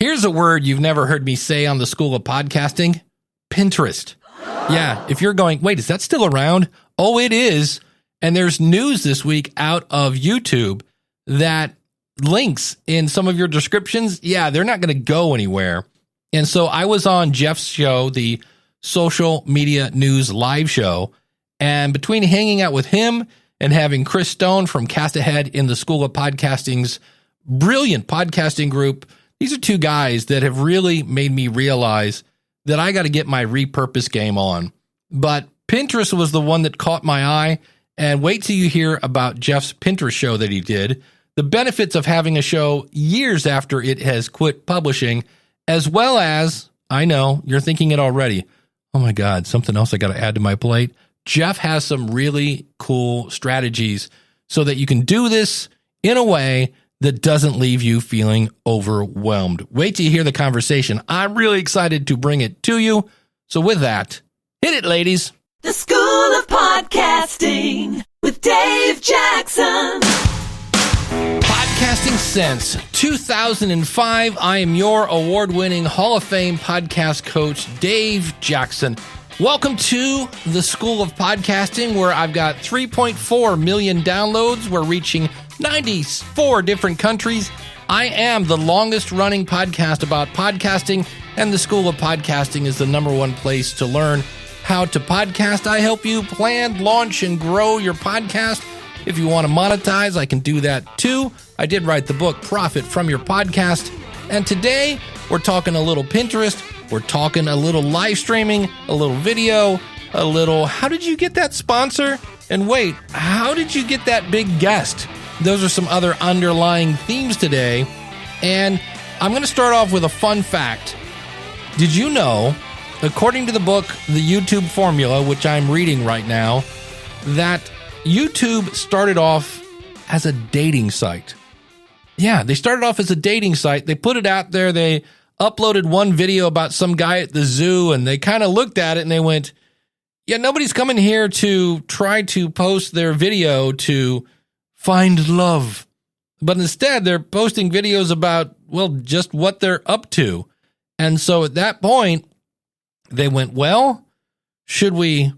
Here's a word you've never heard me say on the School of Podcasting: Pinterest. Yeah, if you're going, wait, is that still around? Oh, it is. And there's news this week out of YouTube that links in some of your descriptions, yeah, they're not going to go anywhere. And so I was on Jeff's show, the Social Media News Live Show, and between hanging out with him and having Chris Stone from Cast Ahead in the School of Podcasting's brilliant podcasting group, these are two guys that have really made me realize that I got to get my repurpose game on. But Pinterest was the one that caught my eye, and wait till you hear about Jeff's Pinterest show that he did, the benefits of having a show years after it has quit publishing, as well as, I know, you're thinking it already, oh my God, something else I got to add to my plate. Jeff has some really cool strategies so that you can do this in a way that doesn't leave you feeling overwhelmed. Wait till you hear the conversation. I'm really excited to bring it to you. So with that, hit it, ladies. The School of Podcasting with Dave Jackson. Podcasting since 2005. I am your award-winning Hall of Fame podcast coach, Dave Jackson. Welcome to the School of Podcasting, where I've got 3.4 million downloads. We're reaching 94 different countries. I am the longest running podcast about podcasting, and the School of Podcasting is the number one place to learn how to podcast. I help you plan, launch, and grow your podcast. If you want to monetize, I can do that too. I did write the book, Profit from Your Podcast. And today, we're talking a little Pinterest. We're talking a little live streaming, a little video, a little, how did you get that sponsor? And wait, how did you get that big guest? Those are some other underlying themes today. And I'm going to start off with a fun fact. Did you know, according to the book, The YouTube Formula, which I'm reading right now, that YouTube started off as a dating site? Yeah, they started off as a dating site. They put it out there. They uploaded one video about some guy at the zoo, and they kind of looked at it and they went, yeah, nobody's coming here to try to post their video to find love. But instead, they're posting videos about, well, just what they're up to. And so at that point, they went, well, should we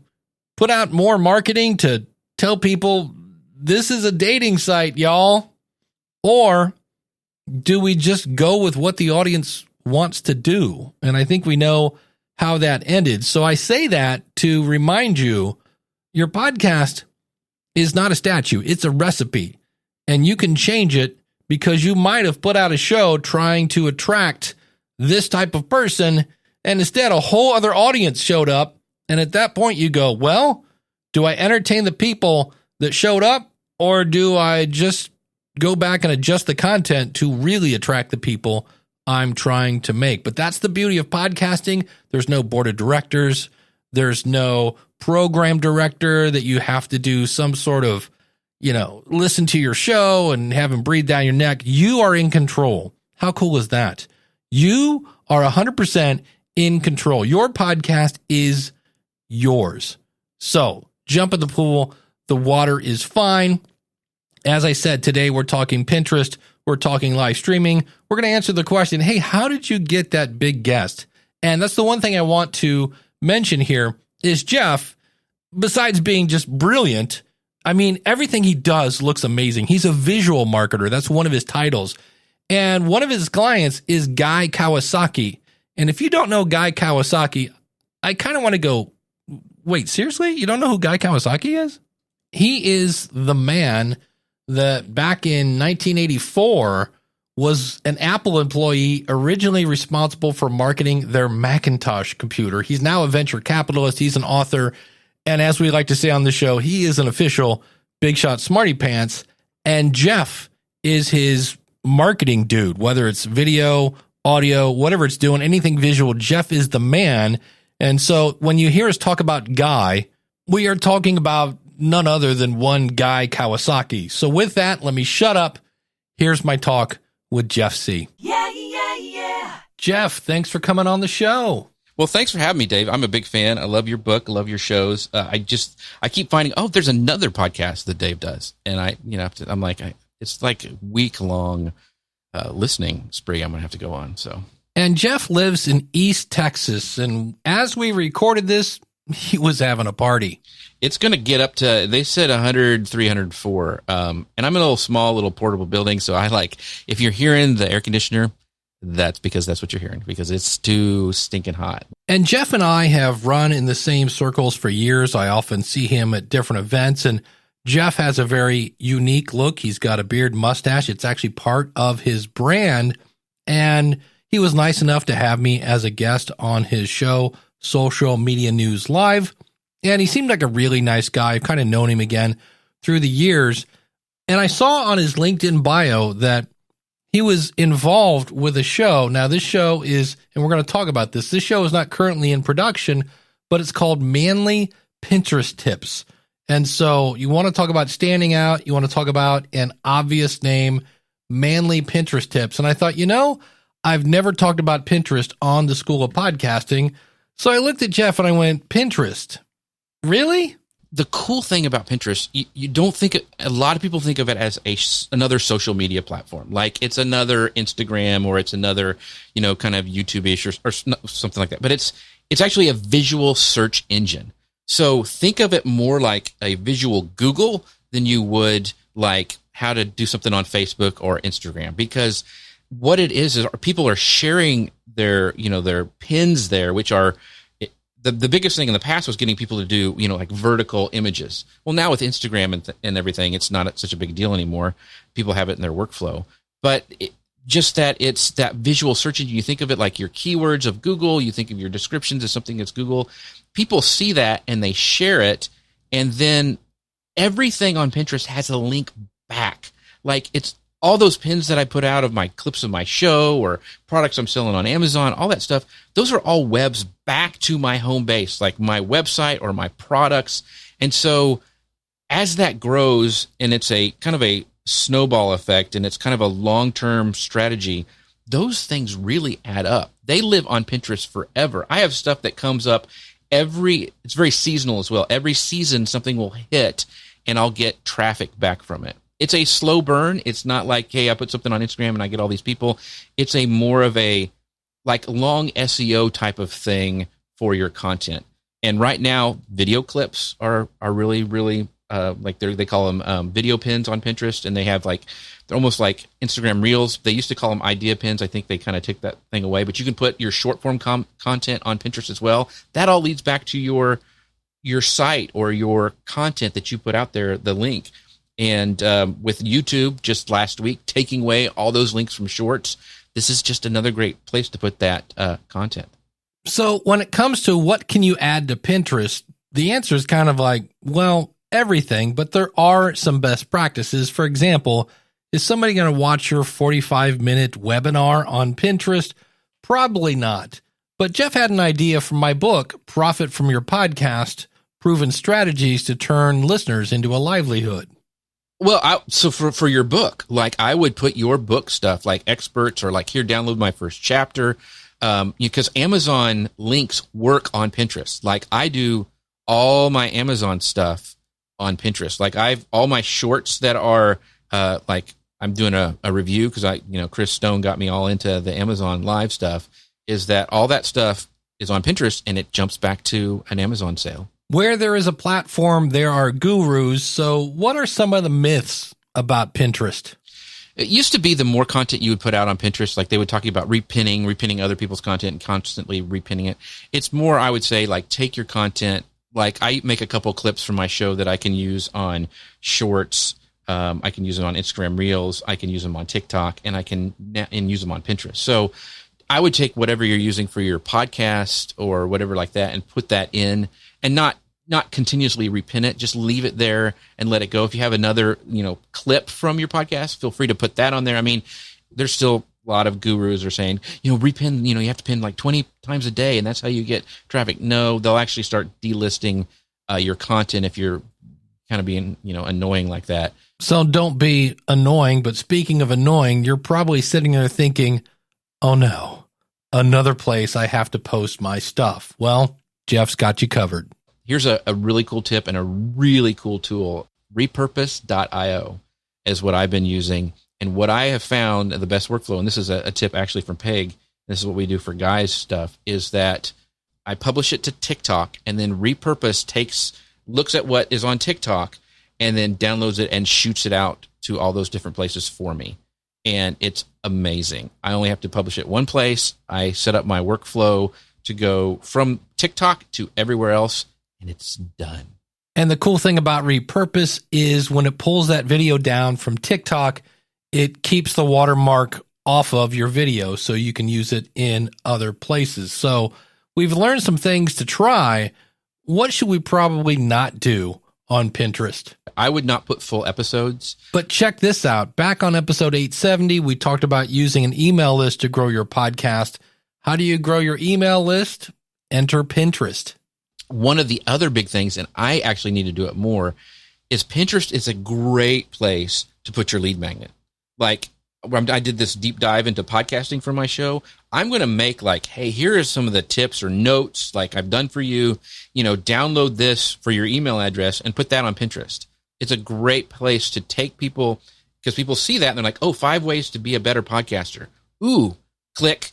put out more marketing to tell people this is a dating site, y'all? Or do we just go with what the audience wants to do? And I think we know how that ended. So I say that to remind you, your podcast is not a statue. It's a recipe. And you can change it because you might have put out a show trying to attract this type of person, and instead a whole other audience showed up. And at that point you go, well, do I entertain the people that showed up, or do I just go back and adjust the content to really attract the people I'm trying to make? But that's the beauty of podcasting. There's no board of directors. There's no program director that you have to do some sort of, listen to your show and have them breathe down your neck. You are in control. How cool is that? You are 100% in control. Your podcast is yours. So jump in the pool. The water is fine. As I said, today we're talking Pinterest. We're talking live streaming. We're going to answer the question, hey, how did you get that big guest? And that's the one thing I want to mention here is Jeff, besides being just brilliant, I mean, everything he does looks amazing. He's a visual marketer. That's one of his titles. And one of his clients is Guy Kawasaki. And if you don't know Guy Kawasaki, I kind of want to go, wait, seriously? You don't know who Guy Kawasaki is? He is the man that back in 1984 was an Apple employee originally responsible for marketing their Macintosh computer. He's now a venture capitalist. He's an author. And as we like to say on the show, he is an official Big Shot Smarty Pants. And Jeff is his marketing dude, whether it's video, audio, whatever it's doing, anything visual, Jeff is the man. And so when you hear us talk about Guy, we are talking about none other than one Guy Kawasaki. So with that, let me shut up. Here's my talk with Jeff Sieh. Yeah. Jeff, thanks for coming on the show. Well, thanks for having me, Dave. I'm a big fan. I love your book. I love your shows. I keep finding, there's another podcast that Dave does. And I'm like, it's like a week long listening spree I'm going to have to go on. So, And Jeff lives in East Texas, and as we recorded this, he was having a party. it's going to get up to, they said 100, 304. And I'm in a little portable building. So if you're hearing the air conditioner, that's because that's what you're hearing, because it's too stinking hot. And Jeff and I have run in the same circles for years. I often see him at different events, and Jeff has a very unique look. He's got a beard, mustache. It's actually part of his brand. And he was nice enough to have me as a guest on his show, Social Media News Live. And he seemed like a really nice guy. I've kind of known him again through the years. And I saw on his LinkedIn bio that he was involved with a show. Now, this show is, and we're going to talk about this show is not currently in production, but it's called Manly Pinterest Tips. And so you want to talk about standing out. You want to talk about an obvious name, Manly Pinterest Tips. And I thought, I've never talked about Pinterest on the School of Podcasting. So I looked at Jeff and I went, Pinterest? Really? The cool thing about Pinterest, you don't think a lot of people think of it as another social media platform, like it's another Instagram or it's another, kind of YouTube-ish or something like that. But it's actually a visual search engine. So think of it more like a visual Google than you would like how to do something on Facebook or Instagram, because what it is people are sharing their pins there, which are the biggest thing in the past was getting people to do, like vertical images. Well, now with Instagram and everything, it's not such a big deal anymore. People have it in their workflow, but just that it's that visual search engine. You think of it like your keywords of Google. You think of your descriptions as something that's Google. People see that and they share it. And then everything on Pinterest has a link back. Like it's all those pins that I put out of my clips of my show or products I'm selling on Amazon, all that stuff, those are all webs back to my home base, like my website or my products. And so as that grows, and it's a kind of a snowball effect, and it's kind of a long-term strategy, those things really add up. They live on Pinterest forever. I have stuff that comes up it's very seasonal as well. Every season something will hit and I'll get traffic back from it. It's a slow burn. It's not like, hey, I put something on Instagram and I get all these people. It's a more of a like long SEO type of thing for your content. And right now, video clips are really, really like they call them video pins on Pinterest, and they have they're almost like Instagram Reels. They used to call them idea pins. I think they kind of took that thing away. But you can put your short form content on Pinterest as well. That all leads back to your site or your content that you put out there, the link. And with YouTube just last week taking away all those links from shorts, this is just another great place to put that content. So when it comes to what can you add to Pinterest, the answer is kind of like, well, everything, but there are some best practices. For example, is somebody going to watch your 45-minute webinar on Pinterest? Probably not. But Jeff had an idea from my book, Profit from Your Podcast, Proven Strategies to Turn Listeners into a Livelihood. Well, so for your book, like I would put your book stuff like experts or like here, download my first chapter, because Amazon links work on Pinterest. Like I do all my Amazon stuff on Pinterest. Like all my shorts that are like I'm doing a review because Chris Stone got me all into the Amazon live stuff, is that all that stuff is on Pinterest and it jumps back to an Amazon sale. Where there is a platform, there are gurus. So what are some of the myths about Pinterest? It used to be the more content you would put out on Pinterest, like they would talk about repinning other people's content and constantly repinning it. It's more, I would say, like take your content. Like I make a couple clips from my show that I can use on Shorts. I can use them on Instagram Reels. I can use them on TikTok, and I can use them on Pinterest. So I would take whatever you're using for your podcast or whatever like that and put that in, and not continuously repin it. Just leave it there and let it go. If you have another, clip from your podcast, feel free to put that on there. I mean, there's still a lot of gurus are saying, repin, you have to pin like 20 times a day and that's how you get traffic. No, they'll actually start delisting your content if you're kind of being, annoying like that. So don't be annoying. But speaking of annoying, you're probably sitting there thinking, oh no, another place I have to post my stuff. Well, Jeff's got you covered. Here's a really cool tip and a really cool tool. Repurpose.io is what I've been using. And what I have found the best workflow, and this is a tip actually from Peg, this is what we do for guys stuff, is that I publish it to TikTok, and then Repurpose looks at what is on TikTok and then downloads it and shoots it out to all those different places for me. And it's amazing. I only have to publish it one place. I set up my workflow to go from TikTok to everywhere else, and it's done. And the cool thing about Repurpose is when it pulls that video down from TikTok, it keeps the watermark off of your video so you can use it in other places. So we've learned some things to try. What should we probably not do on Pinterest? I would not put full episodes. But check this out. Back on episode 870, we talked about using an email list to grow your podcast. How do you grow your email list? Enter Pinterest. One of the other big things, and I actually need to do it more, is Pinterest is a great place to put your lead magnet. Like, I did this deep dive into podcasting for my show. I'm going to make like, hey, here are some of the tips or notes like I've done for you. Download this for your email address and put that on Pinterest. It's a great place to take people, because people see that and they're like, oh, 5 ways to be a better podcaster. Ooh, click,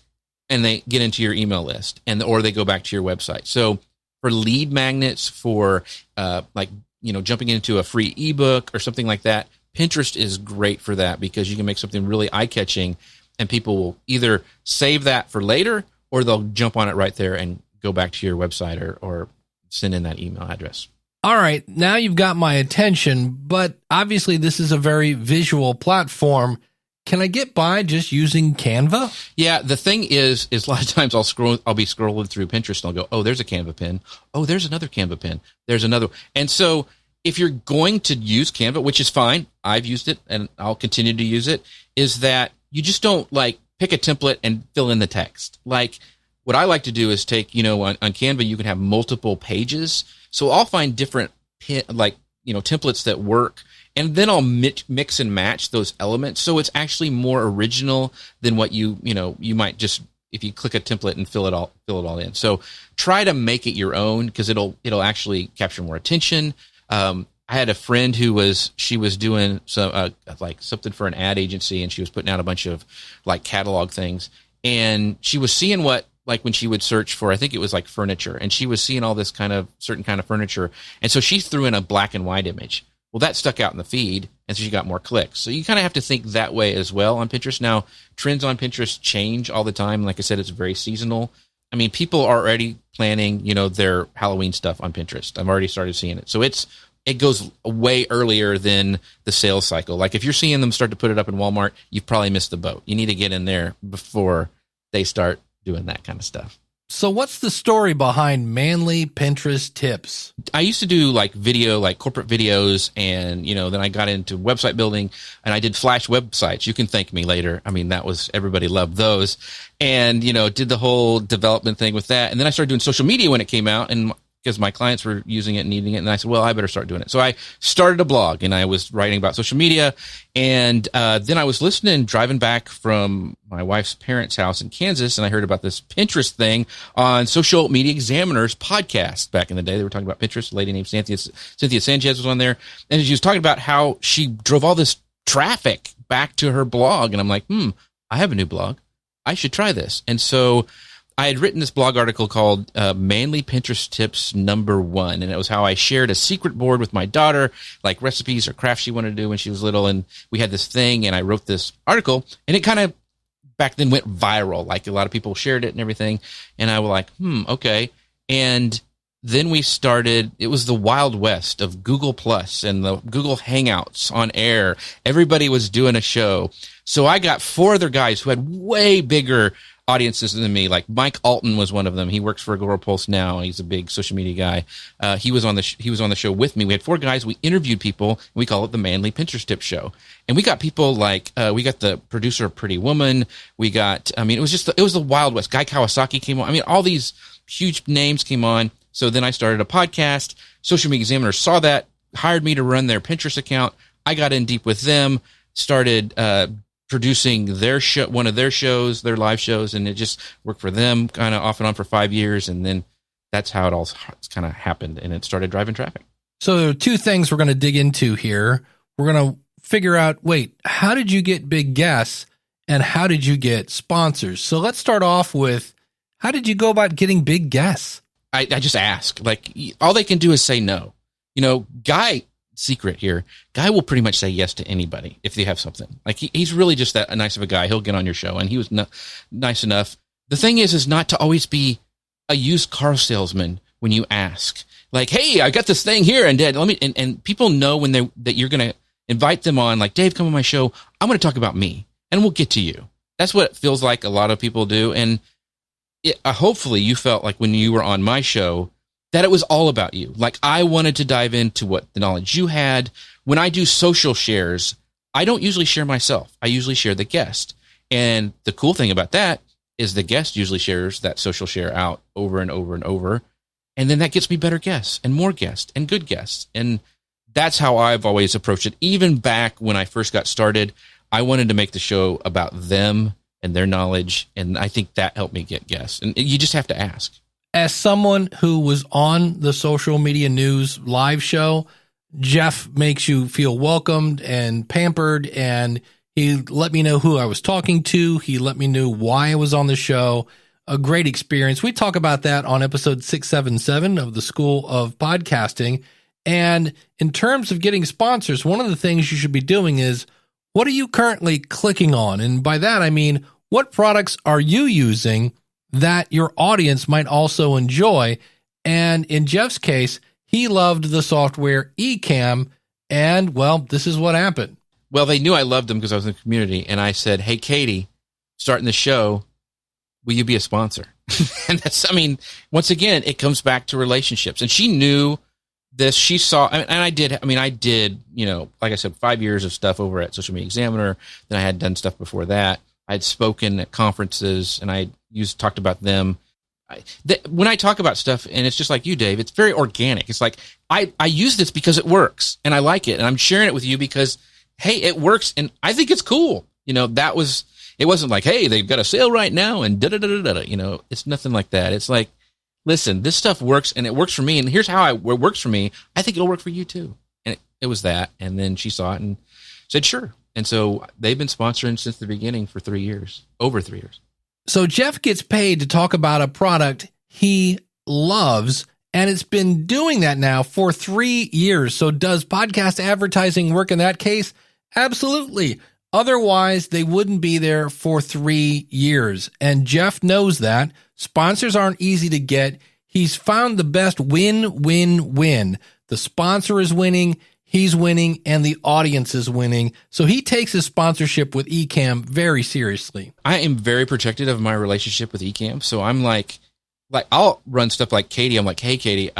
and they get into your email list, or they go back to your website. So for lead magnets, for jumping into a free ebook or something like that, Pinterest is great for that, because you can make something really eye-catching and people will either save that for later or they'll jump on it right there and go back to your website or send in that email address. All right, now you've got my attention, but obviously this is a very visual platform. Can I get by just using Canva? Yeah, the thing is a lot of times I'll be scrolling through Pinterest and I'll go, oh, there's a Canva pin. Oh, there's another Canva pin. There's another. And so if you're going to use Canva, which is fine, I've used it and I'll continue to use it, is that you just don't like pick a template and fill in the text. Like what I like to do is take, on Canva, you can have multiple pages. So I'll find different templates that work, and then I'll mix and match those elements. So it's actually more original than what you might just, if you click a template and fill it all in. So try to make it your own, because it'll actually capture more attention. I had a friend who was doing some something for an ad agency, and she was putting out a bunch of like catalog things, and she was seeing what, like when she would search for, I think it was like furniture, and she was seeing all this certain kind of furniture. And so she threw in a black and white image. Well, that stuck out in the feed, and so she got more clicks. So you kind of have to think that way as well on Pinterest. Now, trends on Pinterest change all the time. Like I said, it's very seasonal. I mean, people are already planning, their Halloween stuff on Pinterest. I've already started seeing it. So it goes way earlier than the sales cycle. Like if you're seeing them start to put it up in Walmart, you've probably missed the boat. You need to get in there before they start doing that kind of stuff. So what's the story behind manly Pinterest tips? I used to do like video, like corporate videos, and then I got into website building, and I did Flash websites. You can thank me later. I mean, everybody loved those, and did the whole development thing with that. And then I started doing social media when it came out, and because my clients were using it and needing it, and I said, well, I better start doing it. So I started a blog, and I was writing about social media, and then I was driving back from my wife's parents' house in Kansas, and I heard about this Pinterest thing on Social Media Examiner's podcast back in the day. They were talking about Pinterest. A lady named Cynthia Sanchez was on there, and she was talking about how she drove all this traffic back to her blog, and I'm like, I have a new blog. I should try this. And so I had written this blog article called Manly Pinterest Tips #1, and it was how I shared a secret board with my daughter, like recipes or crafts she wanted to do when she was little, and we had this thing, and I wrote this article, and it kind of back then went viral. Like a lot of people shared it and everything, and I was like, okay. And then we started, it was the Wild West of Google Plus and the Google Hangouts on air. Everybody was doing a show. So I got 4 other guys who had way bigger audiences than me. Like Mike Alton was one of them. He works for Repurposing now. He's a big social media guy. He was on the show with me. We had 4 guys. We interviewed people. And we call it the Manly Pinterest Tip Show. And we got people like we got the producer of Pretty Woman. We got. I mean, it was the Wild West. Guy Kawasaki came on. I mean, all these huge names came on. So then I started a podcast. Social Media Examiner saw that, hired me to run their Pinterest account. I got in deep with them. Started producing their show, one of their shows, their live shows, and it just worked for them kind of off and on for 5 years. And then that's how it all kind of happened, and it started driving traffic. So there are 2 things we're going to dig into here. We're going to figure out, wait, how did you get big guests and how did you get sponsors? So let's start off with, how did you go about getting big guests? I just ask. Like, all they can do is say no. Guy, secret here, Guy will pretty much say yes to anybody if they have something. Like, he's really just that nice of a guy. He'll get on your show, and he was nice enough. The thing is not to always be a used car salesman when you ask. Like, hey, I got this thing here, and Dad, and people know when that you're going to invite them on. Like, Dave, come on my show. I'm going to talk about me, and we'll get to you. That's what it feels like a lot of people do, and hopefully you felt like when you were on my show that it was all about you. Like, I wanted to dive into what the knowledge you had. When I do social shares, I don't usually share myself. I usually share the guest. And the cool thing about that is the guest usually shares that social share out over and over and over. And then that gets me better guests and more guests and good guests. And that's how I've always approached it. Even back when I first got started, I wanted to make the show about them and their knowledge. And I think that helped me get guests. And you just have to ask. As someone who was on the Social Media News live show, Jeff makes you feel welcomed and pampered, and he let me know who I was talking to. He let me know why I was on the show. A great experience. We talk about that on episode 677 of the School of Podcasting. And in terms of getting sponsors, one of the things you should be doing is, what are you currently clicking on? And by that, I mean, what products are you using that your audience might also enjoy? And in Jeff's case, he loved the software Ecamm, and, well, this is what happened. Well, they knew I loved them because I was in the community, and I said, hey, Katie, starting the show, will you be a sponsor? And that's, I mean, once again, it comes back to relationships. And she knew this. She saw, and I did, like I said, 5 years of stuff over at Social Media Examiner. Then I had done stuff before that. I had spoken at conferences, and I talked about them. When I talk about stuff, and it's just like you, Dave, it's very organic. It's like, I use this because it works, and I like it, and I'm sharing it with you because, hey, it works, and I think it's cool. It wasn't like, hey, they've got a sale right now, and da-da-da-da-da. It's nothing like that. It's like, listen, this stuff works, and it works for me, and here's how it works for me. I think it'll work for you, too. And it was that, and then she saw it and said, sure. And so they've been sponsoring since the beginning for 3 years, over 3 years. So Jeff gets paid to talk about a product he loves, and it's been doing that now for 3 years. So does podcast advertising work in that case? Absolutely. Otherwise, they wouldn't be there for 3 years. And Jeff knows that. Sponsors aren't easy to get. He's found the best win-win-win. The sponsor is winning, he's winning, and the audience is winning. So he takes his sponsorship with Ecamm very seriously. I am very protective of my relationship with Ecamm. So I'm like I'll run stuff like Katie. I'm like, hey, Katie,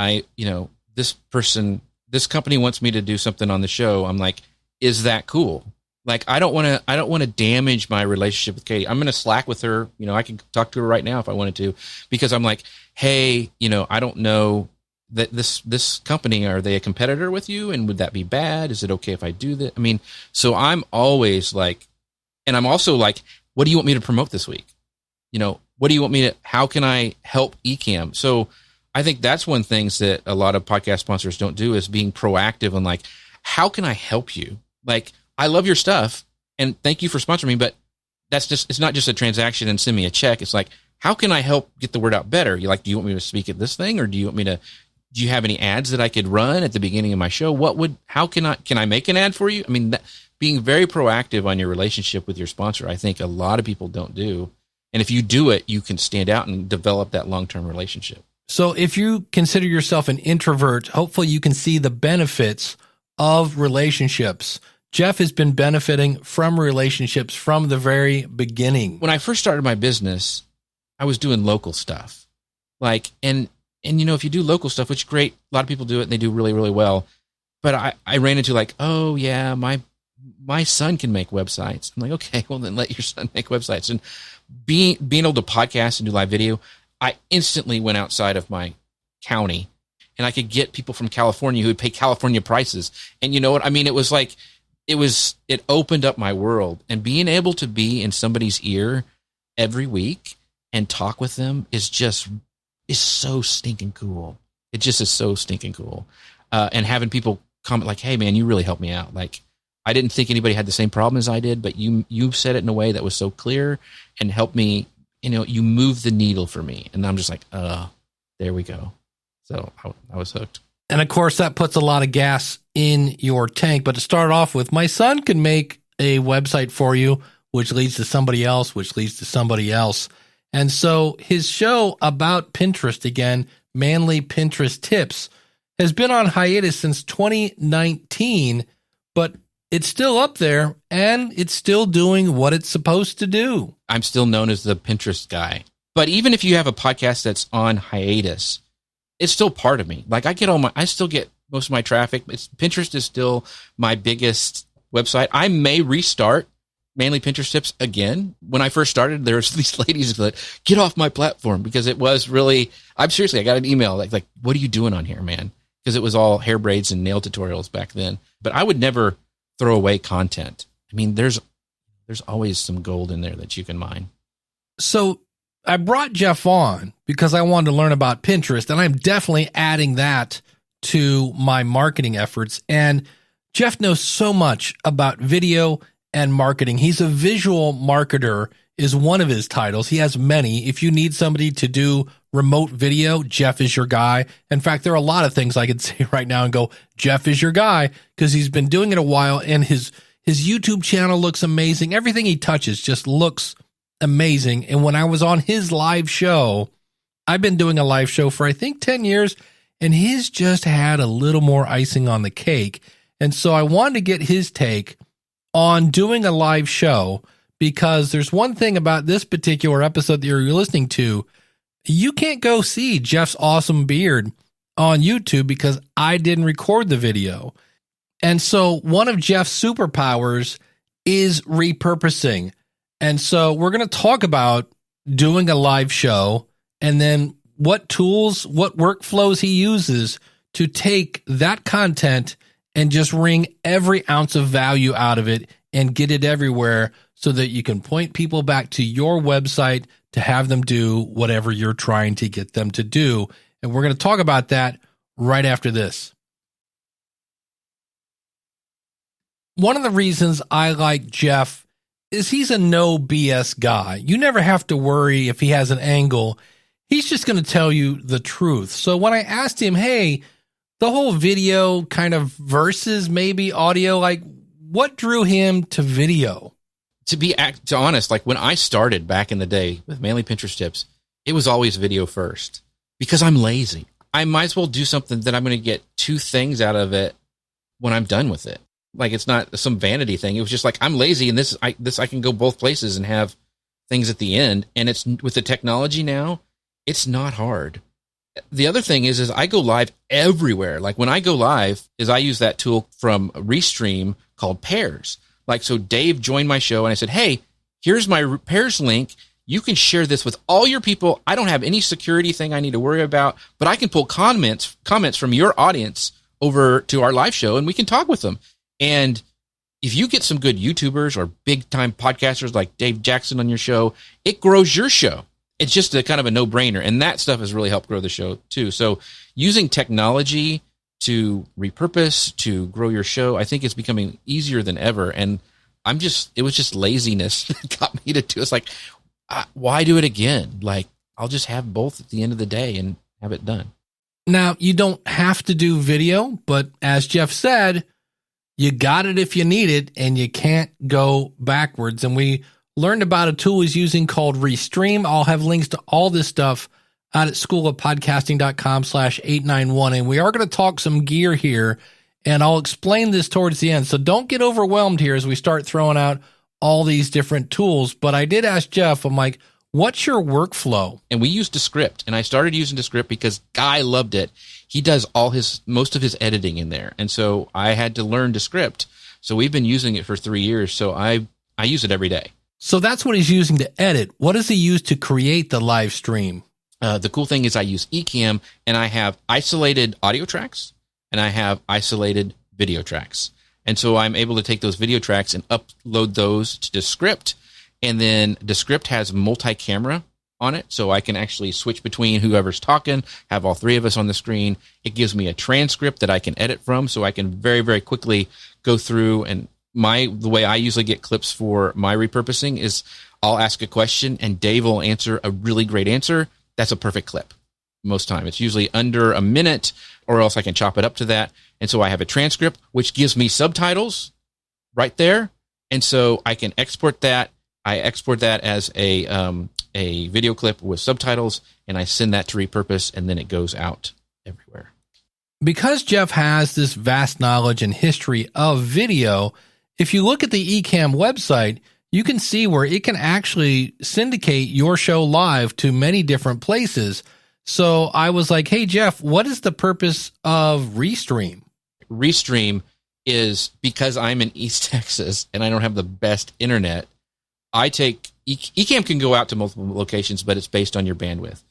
this company wants me to do something on the show. I'm like, is that cool? Like, I don't want to damage my relationship with Katie. I'm going to Slack with her. I can talk to her right now if I wanted to, because I'm like, hey, I don't know that this company, are they a competitor with you? And would that be bad? Is it okay if I do that? I mean, so I'm always like, and I'm also like, what do you want me to promote this week? What do you want me to, how can I help Ecamm? So I think that's one thing that a lot of podcast sponsors don't do, is being proactive and like, how can I help you? Like, I love your stuff and thank you for sponsoring me, but it's not just a transaction and send me a check. It's like, how can I help get the word out better? You like, do you want me to speak at this thing, or do you have any ads that I could run at the beginning of my show? Can I make an ad for you? I mean, being very proactive on your relationship with your sponsor, I think a lot of people don't do. And if you do it, you can stand out and develop that long-term relationship. So if you consider yourself an introvert, hopefully you can see the benefits of relationships. Jeff has been benefiting from relationships from the very beginning. When I first started my business, I was doing local stuff. And if you do local stuff, which is great, a lot of people do it and they do really, really well. But I ran into like, oh yeah, my son can make websites. I'm like, okay, well then let your son make websites. And being able to podcast and do live video, I instantly went outside of my county, and I could get people from California who would pay California prices. And you know what I mean? It was like, it opened up my world, and being able to be in somebody's ear every week and talk with them is so stinking cool. It just is so stinking cool. And having people comment like, hey man, you really helped me out. Like, I didn't think anybody had the same problem as I did, but you said it in a way that was so clear and helped me, you moved the needle for me. And I'm just like, there we go. So I was hooked. And of course, that puts a lot of gas in your tank. But to start off with, my son can make a website for you, which leads to somebody else, which leads to somebody else. And so his show about Pinterest, again, Manly Pinterest Tips, has been on hiatus since 2019, but it's still up there and it's still doing what it's supposed to do. I'm still known as the Pinterest guy. But even if you have a podcast that's on hiatus, it's still part of me. Like I still get most of my traffic. Pinterest is still my biggest website. I may restart Manly Pinterest Tips again. When I first started, there was these ladies that get off my platform because it was really, I got an email like, what are you doing on here, man? Because it was all hair braids and nail tutorials back then. But I would never throw away content. I mean, there's always some gold in there that you can mine. So I brought Jeff on because I wanted to learn about Pinterest, and I'm definitely adding that to my marketing efforts. And Jeff knows so much about video and marketing. He's a visual marketer is one of his titles. He has many. If you need somebody to do remote video, Jeff is your guy. In fact, there are a lot of things I could say right now and go, Jeff is your guy, because he's been doing it a while, and his YouTube channel looks amazing. Everything he touches just looks amazing. And when I was on his live show, I've been doing a live show for I think 10 years, and his just had a little more icing on the cake. And so I wanted to get his take on doing a live show, because there's one thing about this particular episode that you're listening to. You can't go see Jeff's awesome beard on YouTube because I didn't record the video. And so one of Jeff's superpowers is repurposing. And so we're going to talk about doing a live show and then what tools, what workflows he uses to take that content and just wring every ounce of value out of it and get it everywhere so that you can point people back to your website to have them do whatever you're trying to get them to do. And we're going to talk about that right after this. One of the reasons I like Jeff is he's a no BS guy. You never have to worry if he has an angle. He's just going to tell you the truth. So when I asked him, hey, the whole video kind of versus maybe audio, like what drew him to video? To be honest, like when I started back in the day with Manly Pinterest Tips, it was always video first because I'm lazy. I might as well do something that I'm going to get two things out of it when I'm done with it. Like it's not some vanity thing. It was just like, I'm lazy and I can go both places and have things at the end. And it's with the technology now, it's not hard. The other thing is I go live everywhere. Like when I go live I use that tool from Restream called Pairs. Like, so Dave joined my show and I said, hey, here's my Pairs link. You can share this with all your people. I don't have any security thing I need to worry about, but I can pull comments from your audience over to our live show and we can talk with them. And if you get some good YouTubers or big time podcasters like Dave Jackson on your show, it grows your show. It's just a kind of a no brainer. And that stuff has really helped grow the show too. So using technology to repurpose, to grow your show, I think it's becoming easier than ever. And it was just laziness that got me to do it. It's like, why do it again? Like, I'll just have both at the end of the day and have it done. Now, you don't have to do video, but as Jeff said, you got it if you need it and you can't go backwards. And we learned about a tool he's using called Restream. I'll have links to all this stuff out at schoolofpodcasting.com/891. And we are going to talk some gear here, and I'll explain this towards the end. So don't get overwhelmed here as we start throwing out all these different tools. But I did ask Jeff, I'm like, what's your workflow? And we use Descript, and I started using Descript because Guy loved it. He does most of his editing in there. And so I had to learn Descript. So we've been using it for 3 years. So I use it every day. So that's what he's using to edit. What does he use to create the live stream? The cool thing is I use Ecamm, and I have isolated audio tracks and I have isolated video tracks. And so I'm able to take those video tracks and upload those to Descript. And then Descript has multi-camera on it, so I can actually switch between whoever's talking, have all three of us on the screen. It gives me a transcript that I can edit from, so I can very, very quickly go through and the way I usually get clips for my repurposing is I'll ask a question and Dave will answer a really great answer. That's a perfect clip. Most time it's usually under a minute, or else I can chop it up to that. And so I have a transcript, which gives me subtitles right there. And so I can export that. I export that as a video clip with subtitles, and I send that to Repurpose, and then it goes out everywhere. Because Jeff has this vast knowledge and history of video, if you look at the Ecamm website, you can see where it can actually syndicate your show live to many different places. So I was like, hey, Jeff, what is the purpose of Restream? Restream is because I'm in East Texas and I don't have the best internet. I take Ecamm can go out to multiple locations, but it's based on your bandwidth.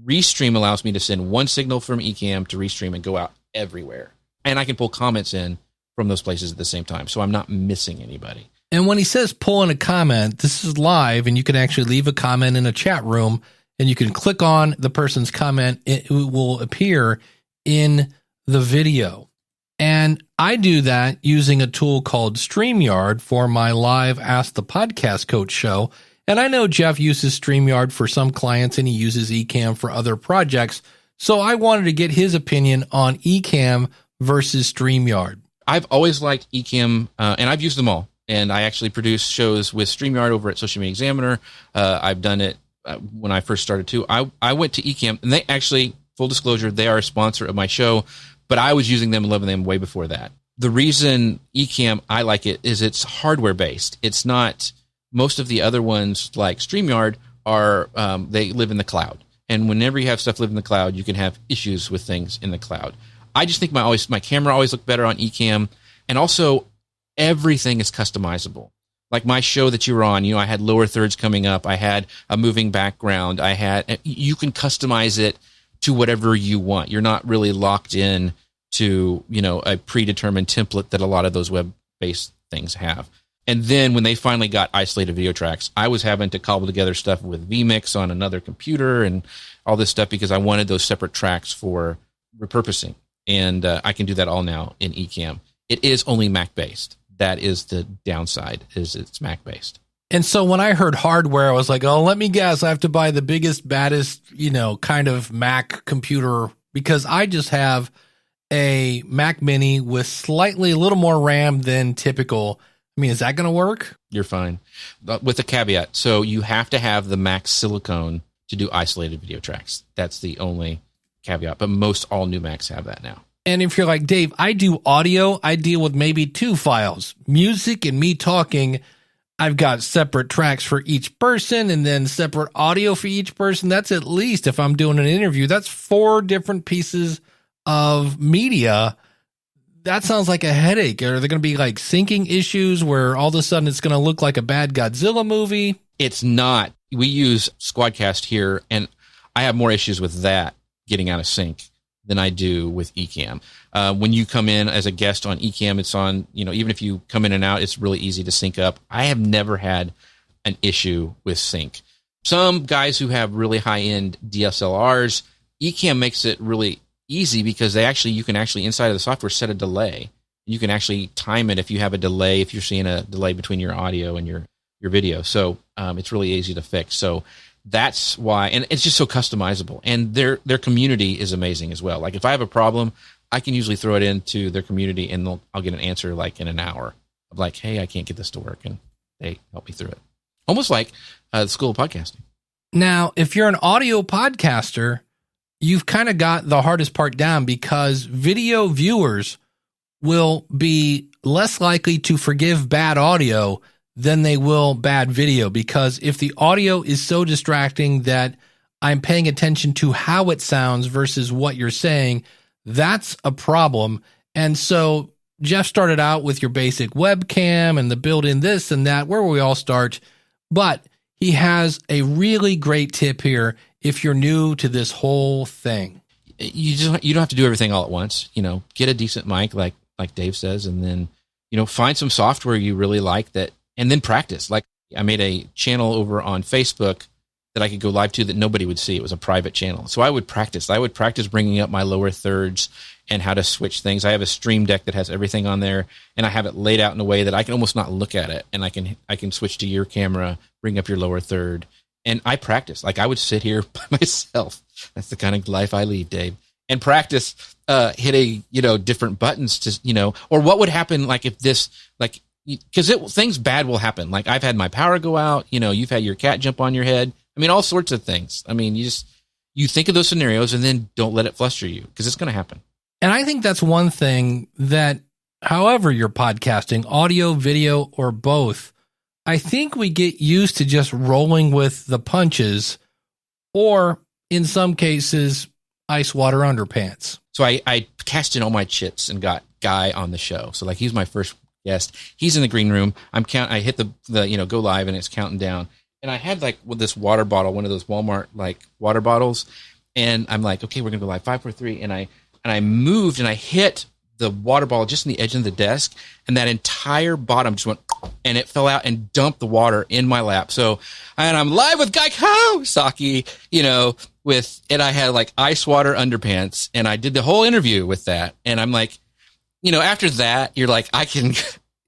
Restream allows me to send one signal from Ecamm to Restream and go out everywhere. And I can pull comments in from those places at the same time. So I'm not missing anybody. And when he says pull in a comment, this is live and you can actually leave a comment in a chat room and you can click on the person's comment. It will appear in the video. And I do that using a tool called Streamyard for my live Ask the Podcast Coach show. And I know Jeff uses Streamyard for some clients and he uses Ecamm for other projects. So I wanted to get his opinion on Ecamm versus Streamyard. I've always liked Ecamm, and I've used them all. And I actually produce shows with Streamyard over at Social Media Examiner. I've done it when I first started too. I went to Ecamm, and they actually, full disclosure, they are a sponsor of my show, but I was using them and loving them way before that. The reason Ecamm, I like it, is it's hardware based. It's not, most of the other ones like StreamYard are, they live in the cloud. And whenever you have stuff live in the cloud, you can have issues with things in the cloud. I just think my camera always looked better on Ecamm. And also, everything is customizable. Like my show that you were on, I had lower thirds coming up. I had a moving background. You can customize it to whatever you want. You're not really locked in to, a predetermined template that a lot of those web-based things have. And then when they finally got isolated video tracks, I was having to cobble together stuff with vMix on another computer and all this stuff because I wanted those separate tracks for repurposing. And I can do that all now in Ecamm. It is only Mac-based. That is the downside, is it's Mac-based. And so when I heard hardware, I was like, oh, let me guess, I have to buy the biggest, baddest, kind of Mac computer because I just have a Mac Mini with slightly a little more RAM than typical. I mean, is that going to work? You're fine. With a caveat. So you have to have the Mac silicone to do isolated video tracks. That's the only caveat. But most all new Macs have that now. And if you're like, Dave, I do audio, I deal with maybe 2 files, music and me talking. I've got separate tracks for each person and then separate audio for each person. That's at least, if I'm doing an interview, that's 4 different pieces of media. That sounds like a headache. Are there going to be like syncing issues where all of a sudden it's going to look like a bad Godzilla movie? It's not. We use Squadcast here, and I have more issues with that getting out of sync than I do with Ecamm. When you come in as a guest on Ecamm, it's on, even if you come in and out, it's really easy to sync up. I have never had an issue with sync. Some guys who have really high-end DSLRs, Ecamm makes it really easy because you can actually inside of the software set a delay. You can actually time it if you have a delay, if you're seeing a delay between your audio and your video. So it's really easy to fix. So that's why, and it's just so customizable. And their community is amazing as well. Like if I have a problem, I can usually throw it into their community and I'll get an answer like in an hour of like, hey, I can't get this to work. And they help me through it. Almost like the School of Podcasting. Now, if you're an audio podcaster, you've kind of got the hardest part down because video viewers will be less likely to forgive bad audio than they will bad video. Because if the audio is so distracting that I'm paying attention to how it sounds versus what you're saying, that's a problem. And so Jeff started out with your basic webcam and the built-in this and that, where we all start. But he has a really great tip here if you're new to this whole thing. You don't have to do everything all at once. Get a decent mic like Dave says, and then, find some software you really like that, and then practice. Like I made a channel over on Facebook that I could go live to that nobody would see. It was a private channel. So I would practice. I would practice bringing up my lower thirds and how to switch things. I have a Stream Deck that has everything on there, and I have it laid out in a way that I can almost not look at it, and I can switch to your camera, bring up your lower third, and I practice. Like I would sit here by myself. That's the kind of life I lead, Dave, and practice hitting different buttons to or what would happen like if this like because things bad will happen. Like I've had my power go out. You've had your cat jump on your head. I mean, all sorts of things. I mean, you think of those scenarios and then don't let it fluster you because it's going to happen. And I think that's one thing that, however you're podcasting, audio, video, or both, I think we get used to just rolling with the punches, or in some cases, ice water underpants. So I cashed in all my chits and got Guy on the show. So like he's my first guest. He's in the green room. I hit the go live and it's counting down. And I had like with this water bottle, one of those Walmart like water bottles, and I'm like, okay, we're gonna go live 5, 4, 3, and I moved and I hit the water bottle just in the edge of the desk, and that entire bottom just went, and it fell out and dumped the water in my lap. So, and I'm live with Guy Kawasaki, and I had like ice water underpants, and I did the whole interview with that, and I'm like, after that, you're like,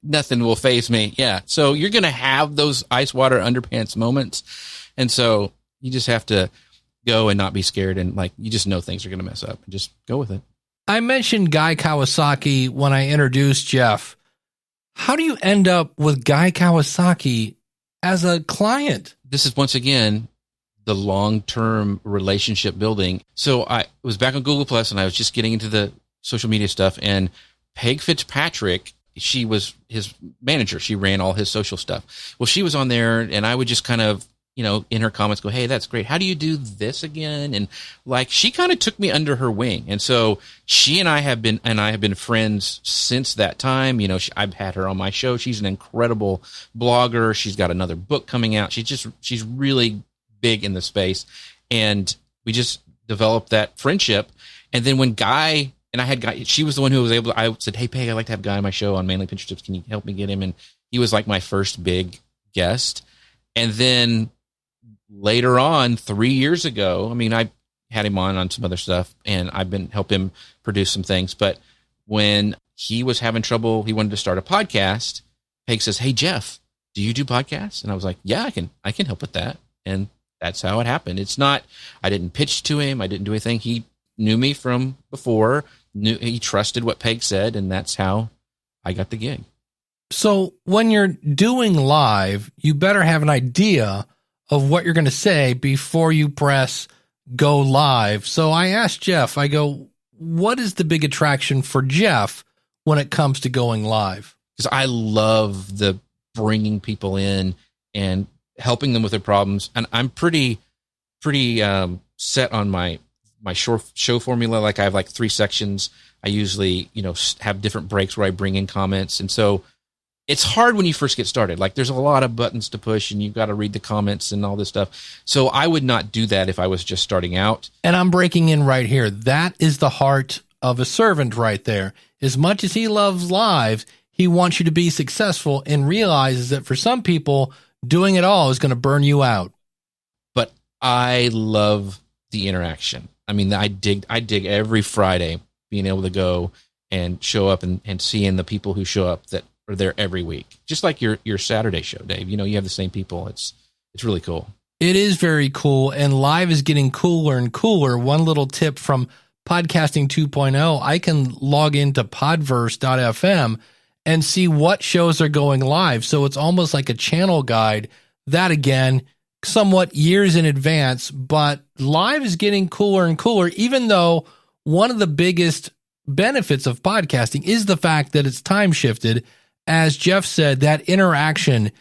nothing will faze me. Yeah. So you're going to have those ice water underpants moments. And so you just have to go and not be scared. And like, you just know things are going to mess up and just go with it. I mentioned Guy Kawasaki when I introduced Jeff. How do you end up with Guy Kawasaki as a client? This is once again, the long-term relationship building. So I was back on Google Plus and I was just getting into the social media stuff, and Peg Fitzpatrick, she was his manager. She ran all his social stuff. Well, she was on there, and I would just kind of, in her comments go, hey, that's great. How do you do this again? And like, she kind of took me under her wing. And so she and I have been friends since that time. I've had her on my show. She's an incredible blogger. She's got another book coming out. She's really big in the space. And we just developed that friendship. And then when Guy, and I had Guy, she was the one who was able to, I said, hey, Peg, I'd like to have Guy on my show on Mainly Pinterest Tips. Can you help me get him? And he was like my first big guest. And then later on, 3 years ago, I had him on some other stuff, and I've been helping him produce some things. But when he was having trouble, he wanted to start a podcast. Peg says, hey, Jeff, do you do podcasts? And I was like, yeah, I can help with that. And that's how it happened. It's not, I didn't pitch to him. I didn't do anything. He knew me from before. He trusted what Peg said, and that's how I got the gig. So when you're doing live, you better have an idea of what you're going to say before you press go live. So I asked Jeff, I go, what is the big attraction for Jeff when it comes to going live? Because I love the bringing people in and helping them with their problems. And I'm pretty set on my show formula. Like I have like 3 sections. I usually, have different breaks where I bring in comments. And so it's hard when you first get started. Like there's a lot of buttons to push and you've got to read the comments and all this stuff. So I would not do that if I was just starting out. And I'm breaking in right here. That is the heart of a servant right there. As much as he loves live, he wants you to be successful and realizes that for some people, doing it all is going to burn you out. But I love the interaction. I dig every Friday being able to go and show up and seeing the people who show up that are there every week. Just like your Saturday show, Dave. You have the same people. It's really cool. It is very cool, and live is getting cooler and cooler. One little tip from Podcasting 2.0, I can log into podverse.fm and see what shows are going live. So it's almost like a channel guide. That, again, somewhat years in advance, but live is getting cooler and cooler, even though one of the biggest benefits of podcasting is the fact that it's time shifted. As Jeff said, that interaction,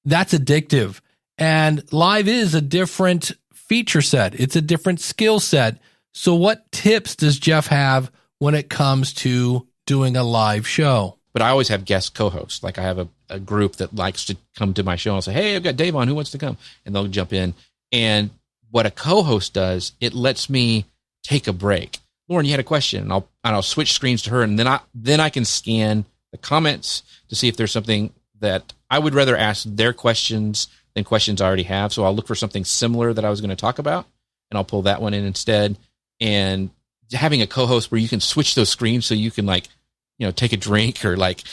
that's addictive. And live is a different feature set. It's a different skill set. So what tips does Jeff have when it comes to doing a live show? But I always have guest co-hosts. Like I have a group that likes to come to my show and say, hey, I've got Dave on. Who wants to come? And they'll jump in. And what a co-host does, it lets me take a break. Lauren, you had a question, and I'll switch screens to her, and then I can scan the comments to see if there's something that I would rather ask their questions than questions I already have. So I'll look for something similar that I was going to talk about, and I'll pull that one in instead. And having a co-host where you can switch those screens so you can like, take a drink or like,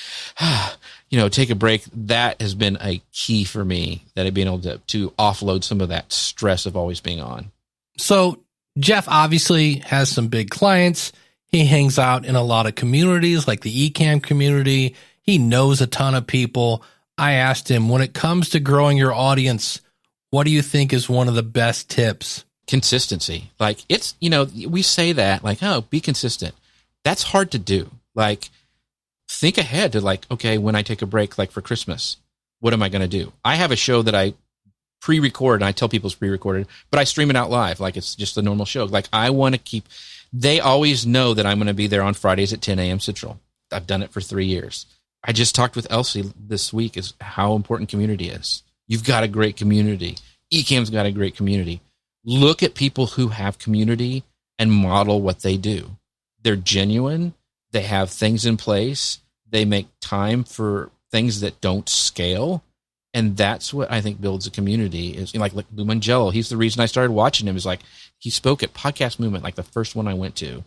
take a break. That has been a key for me, that I've been able to offload some of that stress of always being on. So Jeff obviously has some big clients. He hangs out in a lot of communities like the Ecamm community. He knows a ton of people. I asked him, when it comes to growing your audience, what do you think is one of the best tips? Consistency. Like it's, we say that like, oh, be consistent. That's hard to do. Like think ahead to like, okay, when I take a break, like for Christmas, what am I going to do? I have a show that I pre-record, and I tell people it's pre-recorded, but I stream it out live. Like it's just a normal show. Like I want to they always know that I'm going to be there on Fridays at 10 a.m. Central. I've done it for 3 years. I just talked with Elsie this week is how important community is. You've got a great community. Ecamm's got a great community. Look at people who have community and model what they do. They're genuine. They have things in place. They make time for things that don't scale. And that's what I think builds a community is like Lou Mangello. He's the reason I started watching him is like he spoke at Podcast Movement, like the first one I went to.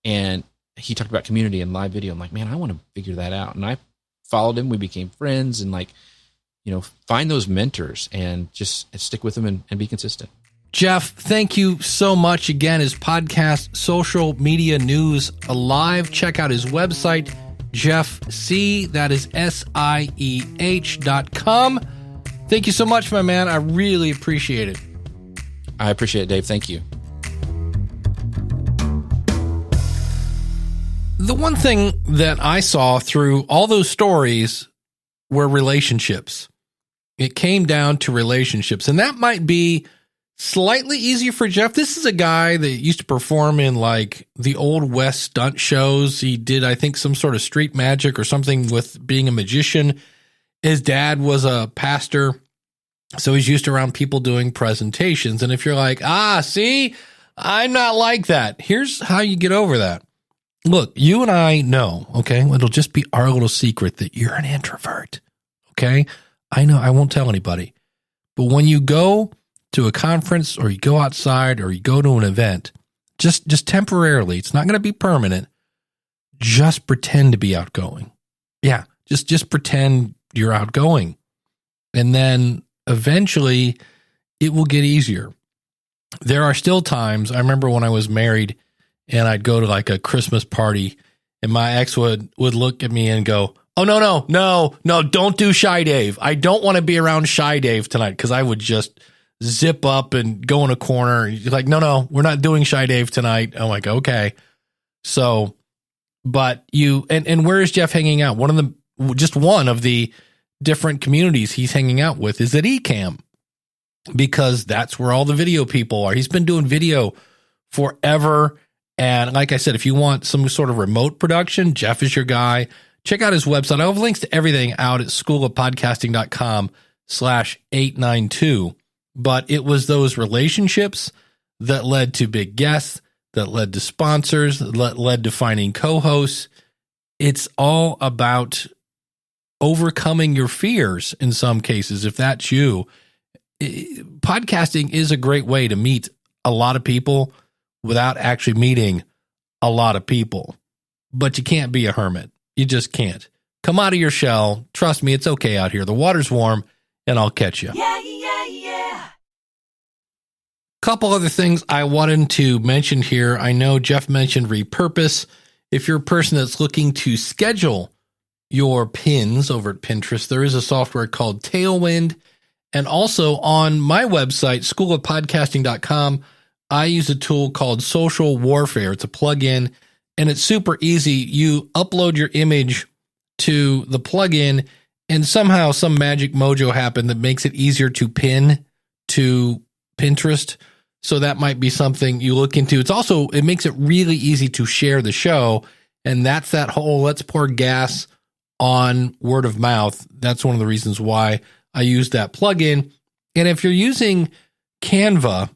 And he talked about community and live video. I'm like, man, I want to figure that out. And I followed him. We became friends and like, find those mentors and just stick with them and be consistent. Jeff, thank you so much. Again, his podcast, Social Media News Alive. Check out his website, Jeff Sieh, that is SIEH.com. Thank you so much, my man. I really appreciate it. I appreciate it, Dave. Thank you. The one thing that I saw through all those stories were relationships. It came down to relationships, and that might be slightly easier for Jeff. This is a guy that used to perform in like the old West stunt shows. He did, I think, some sort of street magic or something with being a magician. His dad was a pastor, so he's used to around people doing presentations. And if you're like, see, I'm not like that. Here's how you get over that. Look, you and I know, okay, it'll just be our little secret that you're an introvert, okay? I know, I won't tell anybody. But when you go to a conference or you go outside or you go to an event, just temporarily, it's not going to be permanent, just pretend to be outgoing. Yeah, just pretend you're outgoing. And then eventually it will get easier. There are still times, I remember when I was married and I'd go to like a Christmas party and my ex would look at me and go, oh, no, don't do Shy Dave. I don't want to be around Shy Dave tonight, because I would just zip up and go in a corner. You're like, no, we're not doing Shy Dave tonight. I'm like, okay. So, but and where is Jeff hanging out? One of the different communities he's hanging out with is at Ecamm, because that's where all the video people are. He's been doing video forever. And like I said, if you want some sort of remote production, Jeff is your guy. Check out his website. I have links to everything out at schoolofpodcasting.com/892. But it was those relationships that led to big guests, that led to sponsors, that led to finding co-hosts. It's all about overcoming your fears in some cases. If that's you, podcasting is a great way to meet a lot of people without actually meeting a lot of people. But you can't be a hermit. You just can't. Come out of your shell. Trust me, it's okay out here. The water's warm, and I'll catch you. Yeah. Couple other things I wanted to mention here. I know Jeff mentioned Repurpose. If you're a person that's looking to schedule your pins over at Pinterest, there is a software called Tailwind. And also on my website, schoolofpodcasting.com, I use a tool called Social Warfare. It's a plugin, and it's super easy. You upload your image to the plugin, and somehow some magic mojo happened that makes it easier to pin to Pinterest. So that might be something you look into. It makes it really easy to share the show. And that's that whole let's pour gas on word of mouth. That's one of the reasons why I use that plugin. And if you're using Canva,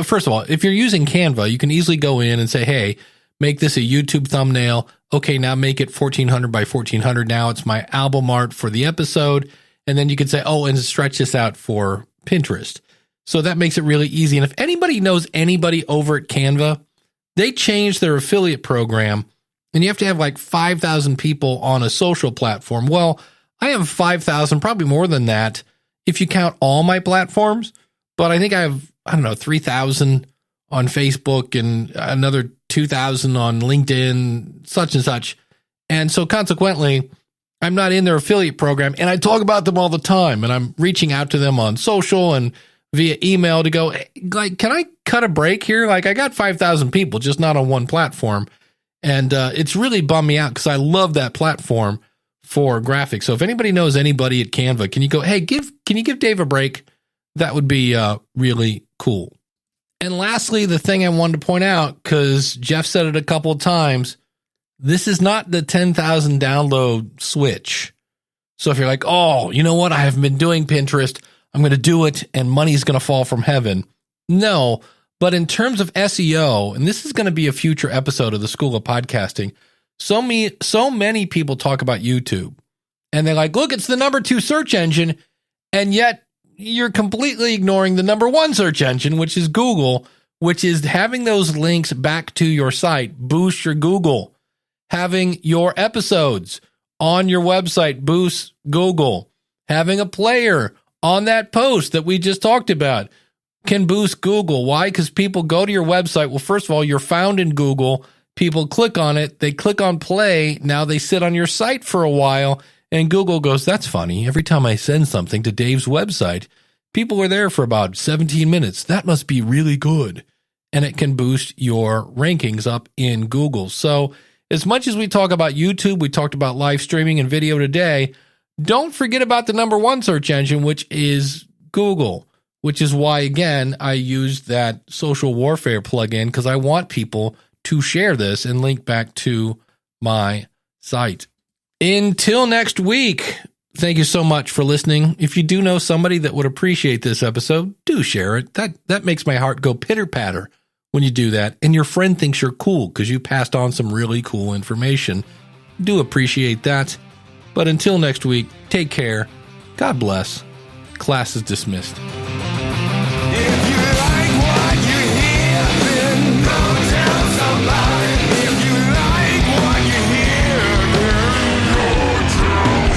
first of all, if you're using Canva, you can easily go in and say, hey, make this a YouTube thumbnail. Okay, now make it 1400 by 1400. Now it's my album art for the episode. And then you could say, and stretch this out for Pinterest. So that makes it really easy. And if anybody knows anybody over at Canva they changed their affiliate program, and you have to have like 5,000 people on a social platform. Well, I have 5,000, probably more than that, if you count all my platforms. But I think I have, 3,000 on Facebook and another 2,000 on LinkedIn, such and such. And so consequently, I'm not in their affiliate program, and I talk about them all the time, and I'm reaching out to them on social and via email to go, like, can I cut a break here? Like, I got 5,000 people, just not on one platform. And it's really bummed me out because I love that platform for graphics. So if anybody knows anybody at Canva, can you go, hey, can you give Dave a break? That would be really cool. And lastly, the thing I wanted to point out, because Jeff said it a couple of times, this is not the 10,000 download switch. So if you're like, oh, you know what? I haven't been doing Pinterest. I'm going to do it and money's going to fall from heaven. No, but in terms of SEO, and this is going to be a future episode of the School of Podcasting, so many people talk about YouTube and they're like, look, it's the number 2 search engine. And yet you're completely ignoring the number 1 search engine, which is Google, which is having those links back to your site, boost your Google. Having your episodes on your website boosts Google. Having a player on that post that we just talked about can boost Google. Why? Because people go to your website. Well, first of all, you're found in Google. People click on it. They click on play. Now they sit on your site for a while, and Google goes, that's funny. Every time I send something to Dave's website, people are there for about 17 minutes. That must be really good. And it can boost your rankings up in Google. So as much as we talk about YouTube, we talked about live streaming and video today, don't forget about the number 1 search engine, which is Google, which is why, again, I used that social warfare plugin because I want people to share this and link back to my site. Until next week, thank you so much for listening. If you do know somebody that would appreciate this episode, do share it. That makes my heart go pitter-patter when you do that, and your friend thinks you're cool because you passed on some really cool information. Do appreciate that. But until next week, take care. God bless. Class is dismissed. If you like what you hear, then go tell somebody. If you like what you hear, then go tell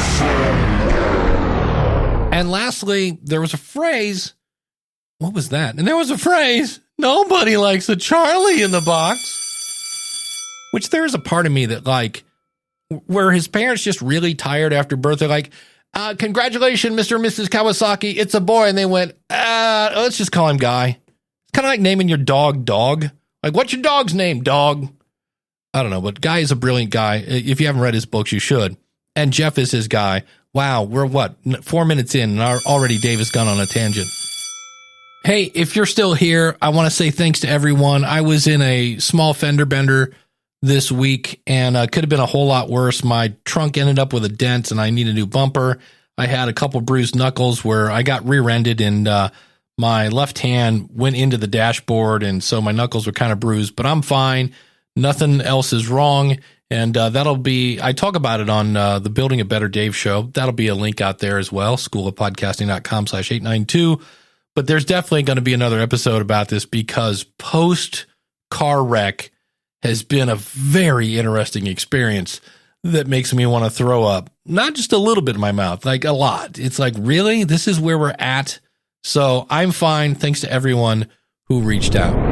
somebody. And lastly, there was a phrase. What was that? And there was a phrase. Nobody likes a Charlie in the box. Which there is a part of me that, like, where his parents just really tired after birth. They're like, congratulations, Mr. and Mrs. Kawasaki. It's a boy. And they went, let's just call him Guy. It's kind of like naming your dog Dog. Like, what's your dog's name, Dog? I don't know, but Guy is a brilliant guy. If you haven't read his books, you should. And Jeff is his guy. Wow, we're 4 minutes in, and already Dave has gone on a tangent. Hey, if you're still here, I want to say thanks to everyone. I was in a small fender bender this week, and could have been a whole lot worse. My trunk ended up with a dent, and I need a new bumper. I had a couple bruised knuckles where I got rear-ended, and my left hand went into the dashboard, and so my knuckles were kind of bruised. But I'm fine. Nothing else is wrong, and that'll be – I talk about it on the Building a Better Dave show. That'll be a link out there as well, schoolofpodcasting.com/892. But there's definitely going to be another episode about this because post-car wreck has been a very interesting experience that makes me want to throw up. Not just a little bit in my mouth, like a lot. It's like, really? This is where we're at? So I'm fine. Thanks to everyone who reached out.